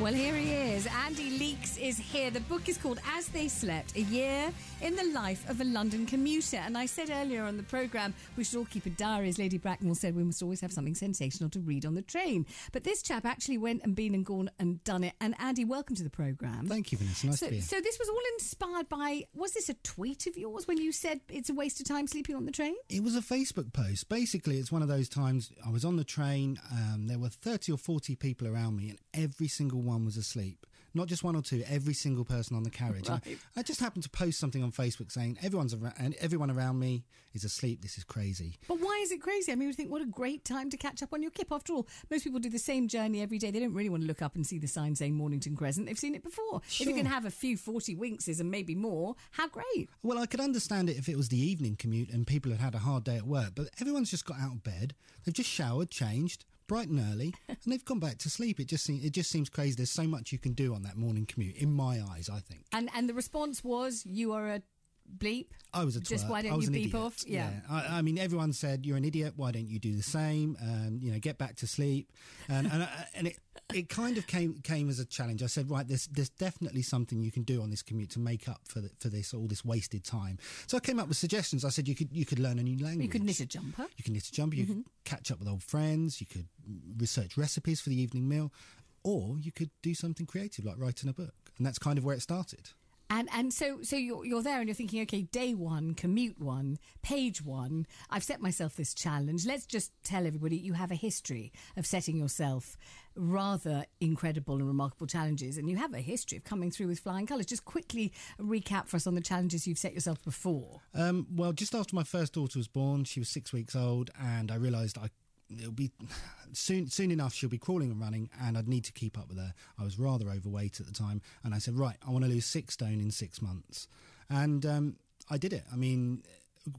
Well, here he is. Andy Leeks is here. The book is called As They Slept, A Year in the Life of a London Commuter. And I said earlier on the programme we should all keep a diary. As Lady Bracknell said, we must always have something sensational to read on the train. But this chap actually went and been and gone and done it. And Andy, welcome to the programme. Thank you, Vanessa. Nice to be here. So this was all inspired by, was this a tweet of yours when you said it's a waste of time sleeping on the train? It was a Facebook post. Basically, it's one of those times I was on the train, there were 30 or 40 people around me and every single one was asleep. Not just one or two, every single person on the carriage. Right. I just happened to post something on Facebook saying everyone around me is asleep. This is crazy. But why is it crazy? I mean, you think, what a great time to catch up on your kip. After all, most people do the same journey every day. They don't really want to look up and see the sign saying Mornington Crescent. They've seen it before. Sure. If you can have a few 40 Winkses and maybe more, how great. Well, I could understand it if it was the evening commute and people had had a hard day at work, but everyone's just got out of bed, they've just showered, changed, bright and early, and they've gone back to sleep. It just seems crazy. There's so much you can do on that morning commute, in my eyes, I think. And the response was, you are a bleep. I was a twerp. Just why don't you beep off? Yeah. I mean, everyone said, you're an idiot, why don't you do the same? Get back to sleep. And it kind of came as a challenge. I said, right, there's definitely something you can do on this commute to make up for all this wasted time. So I came up with suggestions. I said you could learn a new language. You could knit a jumper. You could catch up with old friends. You could research recipes for the evening meal, or you could do something creative like writing a book. And that's kind of where it started. And so you're there and you're thinking, okay, day one, commute one, page one, I've set myself this challenge. Let's just tell everybody you have a history of setting yourself rather incredible and remarkable challenges, and you have a history of coming through with flying colours. Just quickly recap for us on the challenges you've set yourself before. Well, just after my first daughter was born, she was 6 weeks old, and I realised it'll be soon enough she'll be crawling and running and I'd need to keep up with her. I was rather overweight at the time, and I said, right, I want to lose 6 stone in 6 months, and I did it. I mean,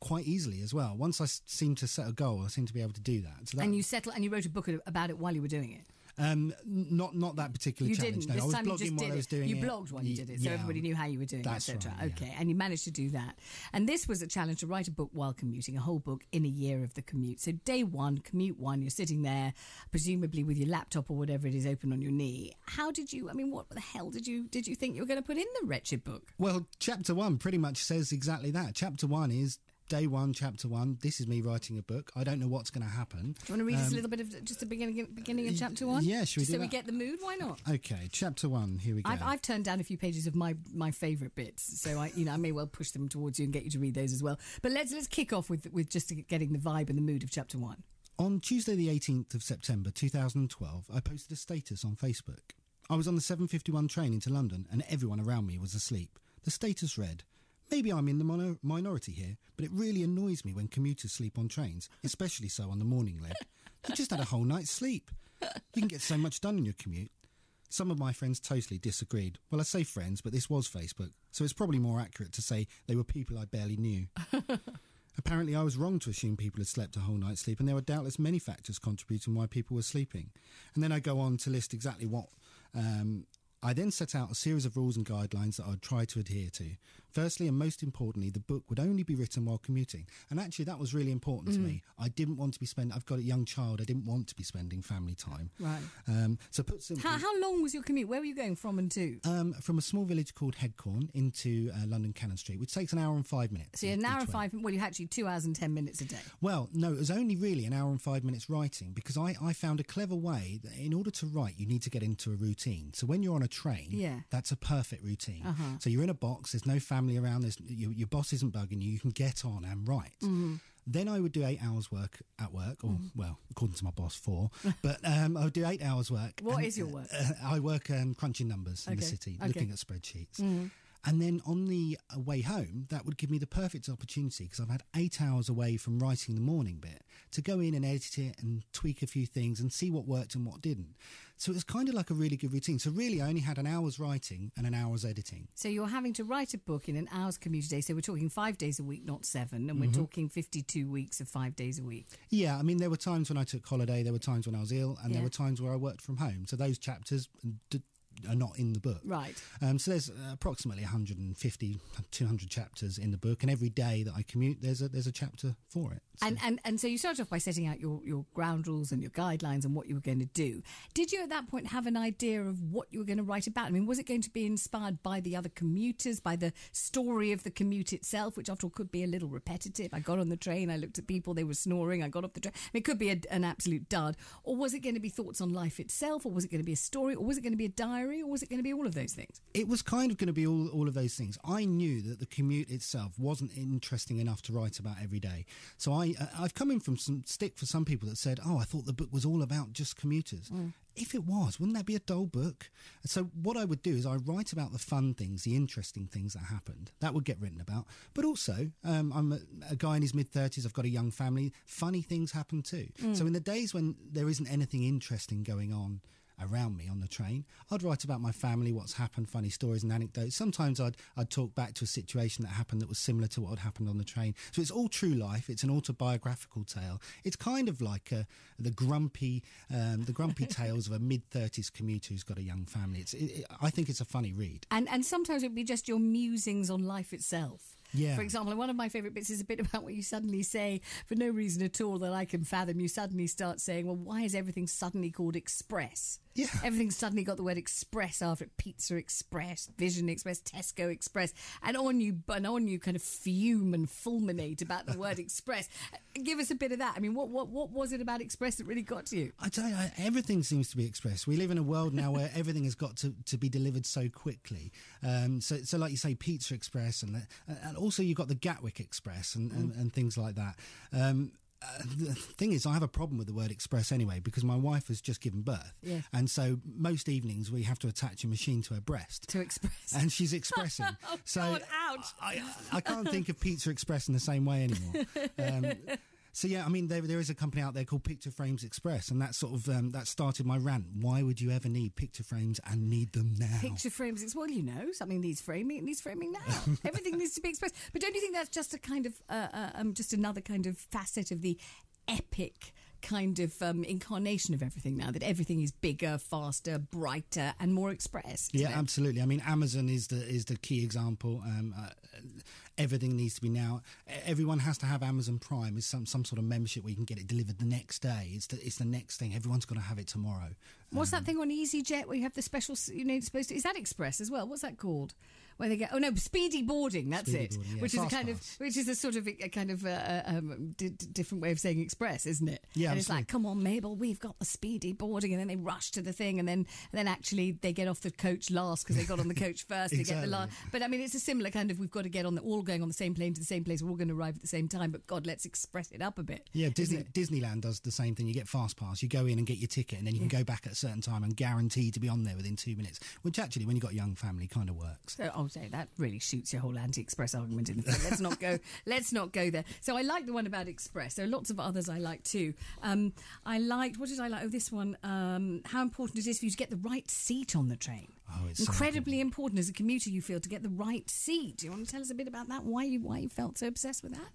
quite easily as well. Once I seemed to set a goal, I seemed to be able to do that. And you wrote a book about it while you were doing it. Not that particular challenge. You didn't. No, I was time you blogging just while did I was it. doing You it. blogged while you did it, so everybody knew how you were doing it, that's etc. right, okay, yeah. and you managed to do that. And this was a challenge to write a book while commuting, a whole book in a year of the commute. So day one, commute one, you're sitting there, presumably with your laptop or whatever it is open on your knee. How did you? I mean, what the hell did you think you were going to put in the wretched book? Well, chapter 1 pretty much says exactly that. Chapter 1 is day 1, chapter 1. This is me writing a book. I don't know what's going to happen. Do you want to read us a little bit of just the beginning of chapter 1? Yeah, should we do that? So we get the mood? Why not? Okay, chapter 1. Here we go. I've turned down a few pages of my favourite bits, so I may well push them towards you and get you to read those as well. But let's kick off with just getting the vibe and the mood of chapter 1. On Tuesday the 18th of September 2012, I posted a status on Facebook. I was on the 7:51 train into London and everyone around me was asleep. The status read, maybe I'm in the minority here, but it really annoys me when commuters sleep on trains, especially so on the morning leg. You just had a whole night's sleep. You can get so much done in your commute. Some of my friends totally disagreed. Well, I say friends, but this was Facebook, so it's probably more accurate to say they were people I barely knew. Apparently, I was wrong to assume people had slept a whole night's sleep, and there were doubtless many factors contributing why people were sleeping. And then I go on to list exactly what... I then set out a series of rules and guidelines that I would try to adhere to. Firstly, and most importantly, the book would only be written while commuting. And actually, that was really important to me. I didn't want to be I've got a young child. I didn't want to be spending family time. Right. So put simply... How long was your commute? Where were you going from and to? From a small village called Headcorn into London Cannon Street, which takes an hour and 5 minutes. So an hour and 5... Well, you had actually 2 hours and 10 minutes a day. Well, no, it was only really an hour and 5 minutes writing, because I found a clever way that in order to write, you need to get into a routine. So when you're on a train, that's a perfect routine. So you're in a box, there's no family around, your boss isn't bugging you can get on and write. Then I would do 8 hours work at work, or, well, according to my boss, 4. But I would do 8 hours work. What is your work? I work crunching numbers in the city, looking at spreadsheets. And then on the way home, that would give me the perfect opportunity, because I've had 8 hours away from writing the morning bit, to go in and edit it and tweak a few things and see what worked and what didn't. So it was kind of like a really good routine. So really, I only had an hour's writing and an hour's editing. So you're having to write a book in an hour's commute a day. So we're talking 5 days a week, not 7. And we're talking 52 weeks of 5 days a week. Yeah, I mean, there were times when I took holiday, there were times when I was ill, and there were times where I worked from home. So those chapters are not in the book. Right. So there's approximately 150, 200 chapters in the book, and every day that I commute, there's a chapter for it. So. And so you started off by setting out your ground rules and your guidelines and what you were going to do. Did you at that point have an idea of what you were going to write about? I mean, was it going to be inspired by the other commuters, by the story of the commute itself, which after all could be a little repetitive? I got on the train, I looked at people, they were snoring, I got off the train. I mean, it could be an absolute dud. Or was it going to be thoughts on life itself? Or was it going to be a story? Or was it going to be a diary? Or was it going to be all of those things? It was kind of going to be all of those things. I knew that the commute itself wasn't interesting enough to write about every day. So I've come in from some stick for some people that said, I thought the book was all about just commuters. If it was, wouldn't that be a dull book? So what I would do is I write about the fun things, the interesting things that happened. That would get written about. But also, I'm a guy in his mid-30s. I've got a young family. Funny things happen too. So in the days when there isn't anything interesting going on around me on the train, I'd write about my family, what's happened, funny stories and anecdotes. Sometimes I'd talk back to a situation that happened that was similar to what had happened on the train. So it's all true life. It's an autobiographical tale. It's kind of like the grumpy tales of a mid-30s commuter who's got a young family. I think it's a funny read. And sometimes it'd be just your musings on life itself. Yeah. For example, one of my favourite bits is a bit about what you suddenly say, for no reason at all that I can fathom. You suddenly start saying, well, why is everything suddenly called Express? Yeah. Everything's suddenly got the word Express after it. Pizza Express, Vision Express, Tesco Express. And on you kind of fume and fulminate about the word Express. Give us a bit of that. I mean, what was it about Express that really got to you? I tell you, everything seems to be Express. We live in a world now where everything has got to be delivered so quickly. So like you say, Pizza Express, and also you've got the Gatwick Express and things like that. The thing is, I have a problem with the word express anyway, because my wife has just given birth. Yeah. And so most evenings we have to attach a machine to her breast. To express. And she's expressing. Oh, so God, ouch. I can't think of Pizza Express in the same way anymore. So yeah, I mean, there is a company out there called Picture Frames Express, and that sort of that started my rant. Why would you ever need picture frames and need them now? Picture frames, well, something needs framing. It needs framing now. Everything needs to be expressed. But don't you think that's just a kind of just another kind of facet of the epic kind of incarnation of everything now, that everything is bigger, faster, brighter and more expressed? Yeah, absolutely. I mean, Amazon is the key example. Everything needs to be now. Everyone has to have Amazon Prime. It's some sort of membership where you can get it delivered the next day. It's the next thing. Everyone's got to have it tomorrow. What's that thing on EasyJet where you have the special, it's supposed to, is that Express as well? What's that called? Where they go, speedy boarding. That's speedy it. Boarding, yeah. Which is a kind of different way of saying express, isn't it? Yeah, and it's like, come on, Mabel, we've got the speedy boarding, and then they rush to the thing, and then actually they get off the coach last because they got on the coach first. Exactly. They get the last. But I mean, it's a similar kind of, we've got to get on all going on the same plane to the same place. We're all going to arrive at the same time. But God, let's express it up a bit. Yeah, Disneyland does the same thing. You get fast pass. You go in and get your ticket, and then you can go back at a certain time and guaranteed to be on there within 2 minutes. Which actually, when you've got a young family, kind of works. So I'll say that really shoots your whole anti-express argument in the foot. Let's not go there. So I like the one about Express. There are lots of others I like too. What did I like? Oh, this one. How important it is for you to get the right seat on the train. Oh, it's incredibly important as a commuter, you feel, to get the right seat. Do you want to tell us a bit about that? Why you felt so obsessed with that?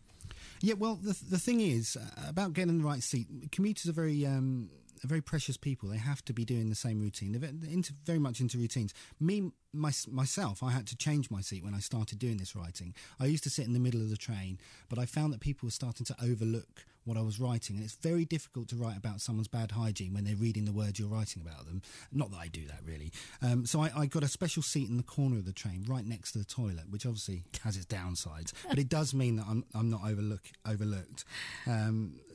Yeah, well, the thing is about getting the right seat. Commuters are very precious people. They have to be doing the same routine. They're very much into routines. Myself, I had to change my seat when I started doing this writing. I used to sit in the middle of the train, but I found that people were starting to overlook what I was writing, and it's very difficult to write about someone's bad hygiene when they're reading the words you're writing about them. Not that I do that, really. So I got a special seat in the corner of the train, right next to the toilet, which obviously has its downsides, but it does mean that I'm not overlooked.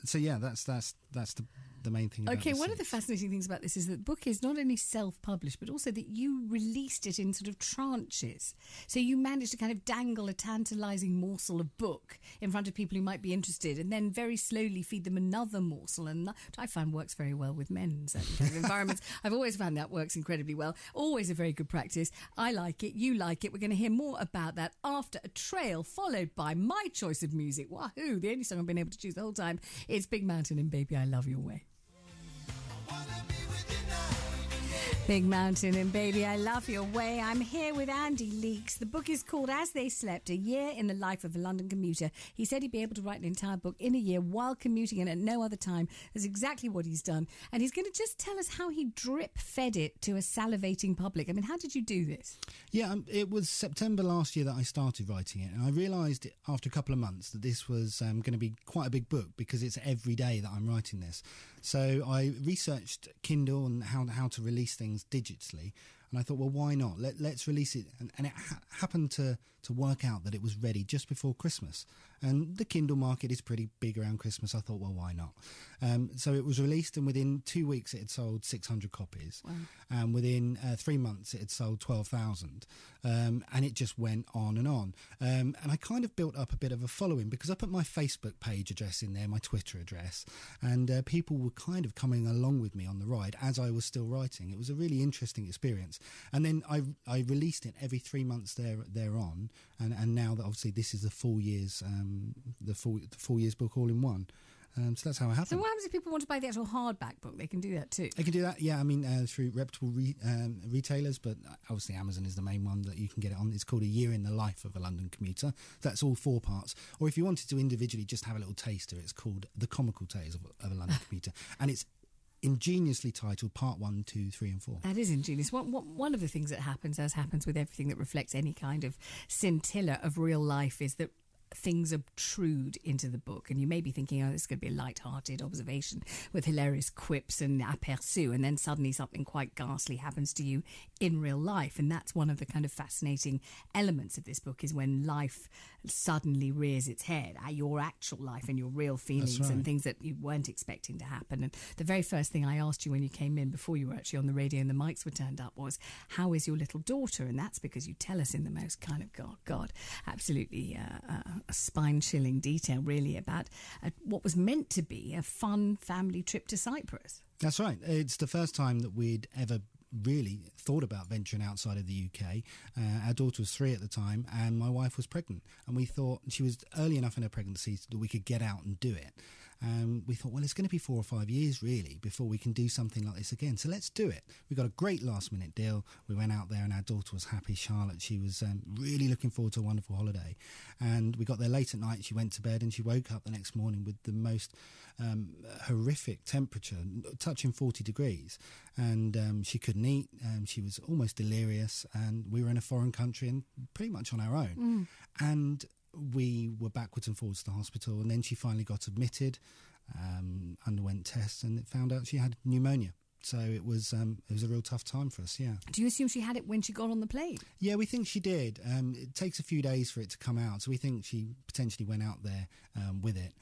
So yeah, that's the main thing. Okay, one of the fascinating things about this is that the book is not only self-published, but also that you released it in sort of tranches. So you managed to kind of dangle a tantalising morsel of book in front of people who might be interested, and then very slowly feed them another morsel, and which I find works very well with men in certain kind of environments. I've always found that works incredibly well. Always a very good practice. I like it. You like it. We're going to hear more about that after a trail, followed by my choice of music. Wahoo! The only song I've been able to choose the whole time is Big Mountain and Baby I Love Your Way. Big Mountain and Baby, I Love Your Way. I'm here with Andy Leeks. The book is called As They Slept, A Year in the Life of a London Commuter. He said he'd be able to write an entire book in a year while commuting, and at no other time. That's exactly what he's done. And he's going to just tell us how he drip-fed it to a salivating public. I mean, how did you do this? Yeah, it was September last year that I started writing it, and I realised after a couple of months that this was going to be quite a big book because it's every day that I'm writing this. So I researched Kindle and how to release things digitally, and I thought, well, why not? Let's release it. And it happened to work out that it was ready just before Christmas. And the Kindle market is pretty big around Christmas. I thought, well, why not? So it was released, and within 2 weeks it had sold 600 copies. Wow. And within 3 months it had sold 12,000. And it just went on and on. And I kind of built up a bit of a following because I put my Facebook page address in there, my Twitter address, and people were kind of coming along with me on the ride as I was still writing. It was a really interesting experience. And then I released it every 3 months thereon, and now that obviously this is the full year's book all in one. So that's how it happened. So what happens if people want to buy the actual hardback book? They can do that too. They can do that, yeah. I mean, through reputable retailers, but obviously Amazon is the main one that you can get it on. It's called A Year in the Life of a London Commuter. That's all 4 parts. Or if you wanted to individually just have a little taster, it's called The Comical Tales of a London Commuter. And it's ingeniously titled Part 1, 2, 3 and 4. That is ingenious. One of the things that happens, as happens with everything that reflects any kind of scintilla of real life, is that things obtrude into the book, and you may be thinking, oh, this is going to be a light-hearted observation with hilarious quips and aperçus, and then suddenly something quite ghastly happens to you in real life. And that's one of the kind of fascinating elements of this book, is when life suddenly rears its head, your actual life and your real feelings, right, and things that you weren't expecting to happen. And the very first thing I asked you when you came in, before you were actually on the radio and the mics were turned up, was, how is your little daughter? And that's because you tell us in the most kind of absolutely a spine-chilling detail, really, about what was meant to be a fun family trip to Cyprus. That's right. It's the first time that we'd ever really thought about venturing outside of the UK. Our daughter was 3 at the time, and my wife was pregnant, and we thought she was early enough in her pregnancy that we could get out and do it. We thought, well, it's going to be 4 or 5 years really before we can do something like this again, so let's do it. We got a great last minute deal. We went out there and our daughter was happy. Charlotte, she was really looking forward to a wonderful holiday, and we got there late at night. She went to bed and she woke up the next morning with the most horrific temperature, touching 40 degrees, and she couldn't eat. She was almost delirious, and we were in a foreign country and pretty much on our own. And we were backwards and forwards to the hospital, and then she finally got admitted, underwent tests, and it found out she had pneumonia. So it was a real tough time for us, yeah. Do you assume she had it when she got on the plane? Yeah, we think she did. It takes a few days for it to come out, so we think she potentially went out there with it.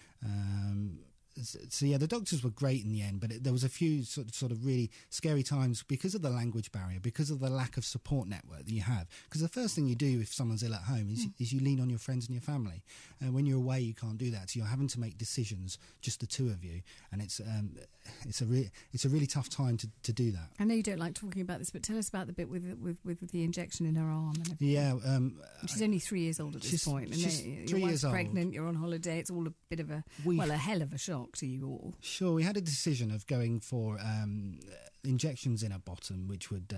So yeah, the doctors were great in the end, but there was a few sort of really scary times because of the language barrier, because of the lack of support network that you have. Because the first thing you do if someone's ill at home is you lean on your friends and your family. And when you're away, you can't do that. So you're having to make decisions, just the two of you, and it's a really tough time to do that. I know you don't like talking about this, but tell us about the bit with the injection in her arm. And yeah, she's only 3 years old at this point. And she's 3 years old. Pregnant. You're on holiday. It's all a bit of a hell of a shock to you all. Sure, we had a decision of going for injections in her bottom, which would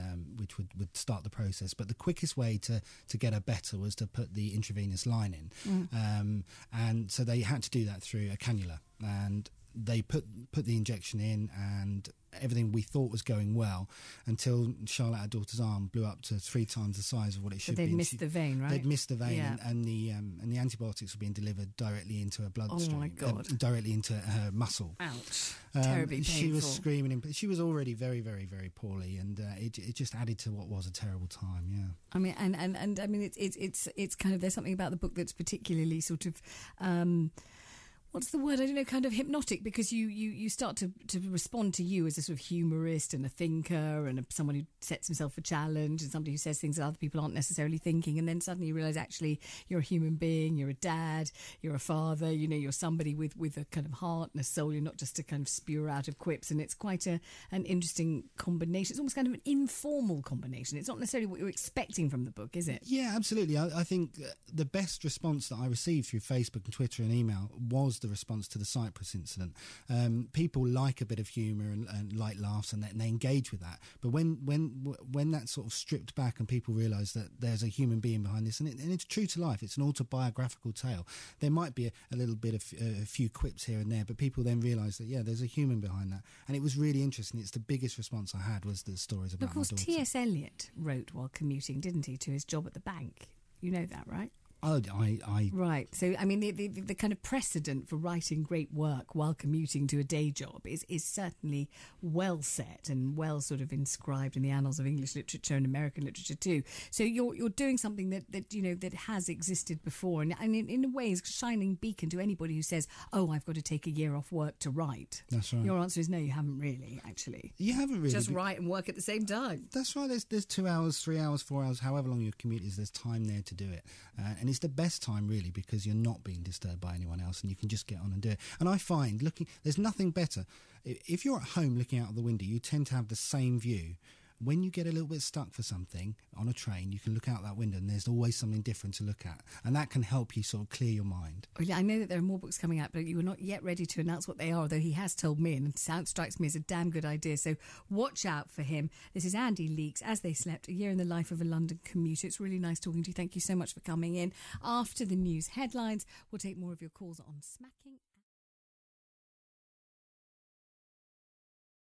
start the process. But the quickest way to get her better was to put the intravenous line in, and so they had to do that through a cannula, and they put the injection in, and everything we thought was going well until Charlotte, our daughter's arm, blew up to 3 times the size of what it should be. They'd missed the vein, right? They'd missed the vein, yeah. and the antibiotics were being delivered directly into her bloodstream. Oh my God! Directly into her muscle. Ouch! Terribly painful. She was screaming. She was already very, very, very poorly, and it just added to what was a terrible time. Yeah. I mean, and I mean, it's kind of, there's something about the book that's particularly sort of. What's the word? I don't know, kind of hypnotic, because you start to respond to you as a sort of humorist and a thinker and someone who sets himself a challenge and somebody who says things that other people aren't necessarily thinking, and then suddenly you realise actually you're a human being, you're a dad, you're a father, you're somebody with a kind of heart and a soul. You're not just a kind of spewer out of quips, and it's quite an interesting combination. It's almost kind of an informal combination. It's not necessarily what you're expecting from the book, is it? Yeah, absolutely. I think the best response that I received through Facebook and Twitter and email was was the response to the Cyprus incident. People like a bit of humour and light laughs, and they engage with that. But when that's sort of stripped back and people realise that there's a human being behind this, and it's true to life, it's an autobiographical tale. There might be a little bit of a few quips here and there, but people then realise that, yeah, there's a human behind that. And it was really interesting. It's the biggest response I had was the stories about my daughter. Of course, T.S. Eliot wrote while commuting, didn't he, to his job at the bank? You know that, right? Oh, Right. So, I mean, the kind of precedent for writing great work while commuting to a day job is certainly well set and well sort of inscribed in the annals of English literature and American literature too. So you're doing something that you know that has existed before, and in a way is a shining beacon to anybody who says, "Oh, I've got to take a year off work to write." That's right. Your answer is no, you haven't really. Actually, you haven't really. Just write and work at the same time. That's right. There's 2 hours, 3 hours, 4 hours, however long your commute is. There's time there to do it, and it's the best time really because you're not being disturbed by anyone else and you can just get on and do it. And I find there's nothing better. If you're at home looking out of the window, you tend to have the same view. When you get a little bit stuck for something on a train, you can look out that window and there's always something different to look at, and that can help you sort of clear your mind. Well, I know that there are more books coming out, but you are not yet ready to announce what they are, although he has told me, and it strikes me as a damn good idea, so watch out for him. This is Andy Leeks, As They Slept, a year in the life of a London commuter. It's really nice talking to you. Thank you so much for coming in. After the news headlines, we'll take more of your calls on Smacking